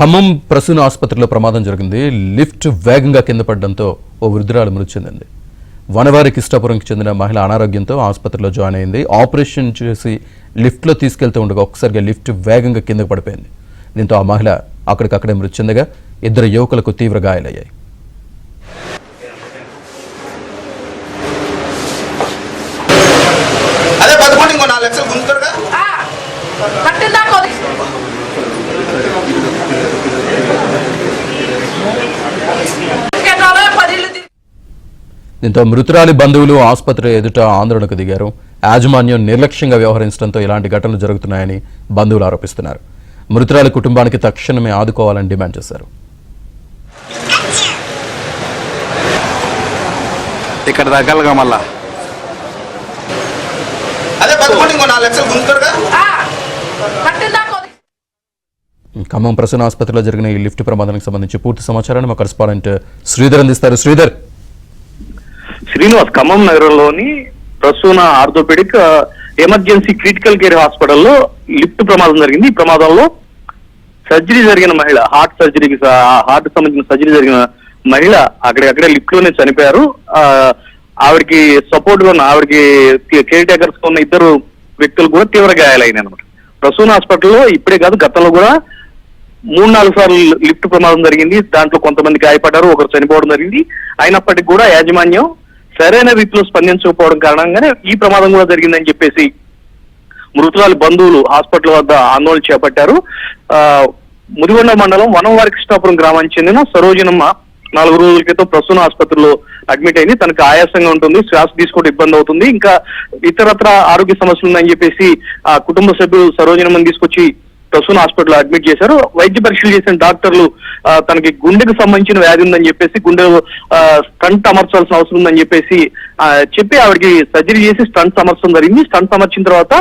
ఖమ్మం ప్రసూన ఆసుపత్రిలో ప్రమాదం జరిగింది. లిఫ్ట్ వేగంగా కింద పడడంతో ఓ వృద్ధురాలు మృతి చెందింది. వనవారి కిష్టాపురంకి చెందిన మహిళ అనారోగ్యంతో ఆసుపత్రిలో జాయిన్ అయింది. ఆపరేషన్ చేసి లిఫ్ట్లో తీసుకెళ్తూ ఉండగా ఒక్కసారిగా లిఫ్ట్ వేగంగా కిందకు పడిపోయింది. దీంతో ఆ మహిళ అక్కడికక్కడే మృతి చెందగా ఇద్దరు యువకులకు తీవ్ర గాయాలయ్యాయి. దీంతో మృతురాలి బంధువులు ఆసుపత్రి ఎదుట ఆందోళనకు దిగారు. యాజమాన్యం నిర్లక్ష్యంగా వ్యవహరించడంతో ఇలాంటి ఘటనలు జరుగుతున్నాయని బంధువులు ఆరోపిస్తున్నారు. మృతురాలి కుటుంబానికి తక్షణమే ఆదుకోవాలని డిమాండ్ చేశారు. ఇక్కడ దగ్గరగా మళ్ళా ఖమ్మం ప్రసూన ఆసుపత్రిలో జరిగిన ఈ లిఫ్ట్ ప్రమాదానికి సంబంధించి పూర్తి సమాచారాన్ని మా కరెస్పాండెంట్ శ్రీధర్ అందిస్తారు. శ్రీనివాస్, ఖమ్మం నగరంలోని Prasuna orthopaedic emergency critical care హాస్పిటల్లో లిఫ్ట్ ప్రమాదం జరిగింది. ఈ ప్రమాదంలో సర్జరీ జరిగిన మహిళ, హార్ట్ సంబంధించిన సర్జరీ జరిగిన మహిళ అక్కడే లిఫ్ట్ లోనే చనిపోయారు. ఆవిడకి సపోర్ట్ గా ఉన్న, ఆవిడకి కేర్ టేకర్స్ గా ఉన్న ఇద్దరు వ్యక్తులు కూడా తీవ్ర గాయాలైనాయి అనమాట. ప్రసూన హాస్పిటల్లో ఇప్పుడే కాదు, గతంలో కూడా 3-4 సార్లు లిఫ్ట్ ప్రమాదం జరిగింది. దాంట్లో కొంతమంది గాయపడ్డారు, ఒకరు చనిపోవడం జరిగింది. అయినప్పటికీ కూడా యాజమాన్యం సరైన రీతిలో స్పందించకపోవడం కారణంగానే ఈ ప్రమాదం కూడా జరిగిందని చెప్పేసి మృతురాలి బంధువులు హాస్పిటల్ వద్ద ఆందోళన చేపట్టారు. ముదిగొండ మండలం వనవారి కృష్ణాపురం గ్రామానికి చెందిన సరోజనమ్మ 4 రోజుల క్రితం ప్రసూన ఆసుపత్రిలో అడ్మిట్ అయింది. తనకు ఆయాసంగా ఉంటుంది, శ్వాస తీసుకోవడం ఇబ్బంది అవుతుంది, ఇంకా ఇతరత్ర ఆరోగ్య సమస్యలు ఉన్నాయని చెప్పేసి ఆ కుటుంబ సభ్యులు సరోజనమ్మని తీసుకొచ్చి ప్రసూన హాస్పిటల్ అడ్మిట్ చేశారు. వైద్య పరీక్షలు చేసిన డాక్టర్లు తనకి గుండెకు సంబంధించిన వ్యాధి ఉందని చెప్పేసి, గుండె స్టంట్ అమర్చాల్సిన అవసరం ఉందని చెప్పేసి చెప్పి ఆవిడకి సర్జరీ చేసి స్టంట్ అమర్చడం జరిగింది. స్టంట్ అమర్చిన తర్వాత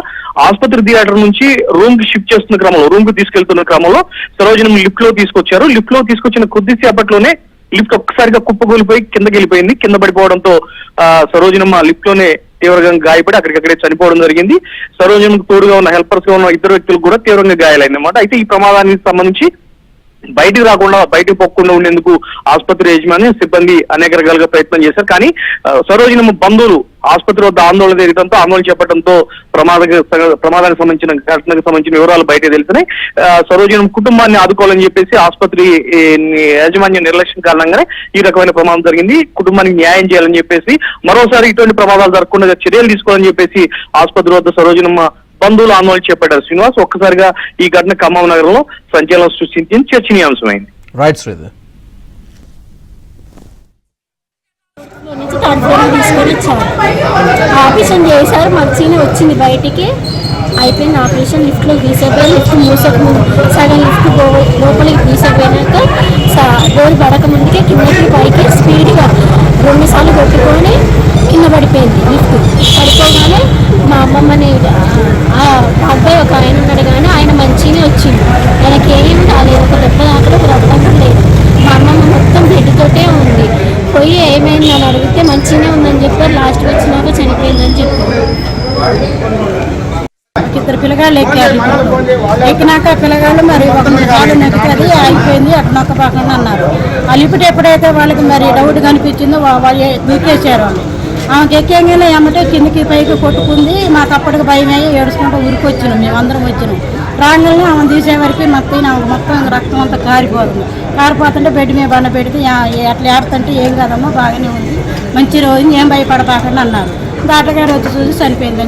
ఆసుపత్రి థియేటర్ నుంచి రూమ్ కి షిఫ్ట్ చేస్తున్న క్రమంలో, రూమ్ కి తీసుకెళ్తున్న క్రమంలో సరోజనమ్మ లిఫ్ట్ లో తీసుకొచ్చారు. లిఫ్ట్ లో తీసుకొచ్చిన కొద్దిసేపట్లోనే లిఫ్ట్ ఒక్కసారిగా కుప్పకూలిపోయి కిందకి వెళ్ళిపోయింది. కింద పడిపోవడంతో సరోజనమ్మ లిఫ్ట్ లోనే తీవ్రంగా గాయపడి అక్కడికక్కడే చనిపోవడం జరిగింది. సరోజనమ్మకు తోడుగా ఉన్న హెల్పర్స్ గా ఉన్న ఇద్దరు వ్యక్తులకు కూడా తీవ్రంగా గాయాలైనమాట. అయితే ఈ ప్రమాదానికి సంబంధించి బయటికి పోకుండా ఉండేందుకు ఆసుపత్రి యాజమాన్యం, సిబ్బంది అనేక రకాలుగా ప్రయత్నం చేశారు. కానీ సరోజనమ్మ బంధువులు ఆసుపత్రి వద్ద ఆందోళన చేపట్టడంతో ప్రమాదానికి సంబంధించిన ఘటనకు సంబంధించిన వివరాలు బయట తెలిసినాయి. సరోజనమ్మ కుటుంబాన్ని ఆదుకోవాలని చెప్పేసి ఆసుపత్రి యాజమాన్యం నిర్లక్ష్యం కారణంగానే ఈ రకమైన ప్రమాదం జరిగింది. కుటుంబానికి న్యాయం చేయాలని చెప్పేసి, మరోసారి ఇటువంటి ప్రమాదాలు జరగకుండా చర్యలు తీసుకోవాలని చెప్పేసి ఆసుపత్రి వద్ద సరోజనమ్మ బంధువులు ఆందోళన చేపట్టారు. శ్రీనివాస్, ఒక్కసారిగా ఈ ఘటన ఖమ్మం నగరంలో సంచలనం సృష్టించింది, చర్చనీయాంశమైంది. రైట్ శ్రీధర్. తీసుకొని ఇచ్చారు, ఆపరేషన్ చేశారు. మంచిగానే వచ్చింది, బయటికి అయిపోయింది ఆపరేషన్. లిఫ్ట్లో తీసేపోయి లిఫ్ట్ సగం లిఫ్ట్ లోపలికి తీసేపోయినాక డోర్ పడక ముందుకే కిందకి పైకి స్పీడ్గా 2 సార్లు కొట్టుకొని కింద పడిపోయింది. లిఫ్ట్ పడిపోగానే మా అమ్మమ్మని అబ్బాయి ఒక ఆయన ఉన్నాడు, కానీ ఆయన మంచిగానే వచ్చింది, ఆయనకి ఏం రాలేదు, ఒక దెబ్బ దాకా ఒక రక్తం లేదు. మా అమ్మమ్మ మొత్తం బెడ్ తోటే ఉంది. పోయి ఏమైంది అని అడిగితే మంచిగానే ఉందని చెప్పారు. లాస్ట్ వచ్చినాక చనిపోయిందని చెప్పారు. 2 పిల్లగాళ్ళు ఎక్కినాక పిల్లగాళ్ళు మరి ఒక కాలు నెక్కది అయిపోయింది, అటు నొక్కపాకుండా అన్నారు. ఆ లిఫ్ట్ ఎప్పుడైతే వాళ్ళకి మరి డౌట్ కనిపించిందో వాళ్ళు దూకేశారు. ఆమెకి ఎక్కేగానే ఏమంటే కిందకి పైకి కొట్టుకుంది. మాకు అప్పటికి భయం అయ్యి ఏడుచుకుంటూ ఉరికొచ్చినాం, మేము అందరం వచ్చినాం. రాగానే ఆమె తీసేవరకు మొత్తం రక్తం అంతా కారిపోతుంటే బెడ్ మీద బండ పెడితే అట్లా ఏడుతుంటే ఏం కాదమ్మా బాగానే ఉంది, మంచి రోజు ఏం భయపడపాకండి అన్నారు. డాక్టర్ గారు వచ్చి చూసి చనిపోయింది.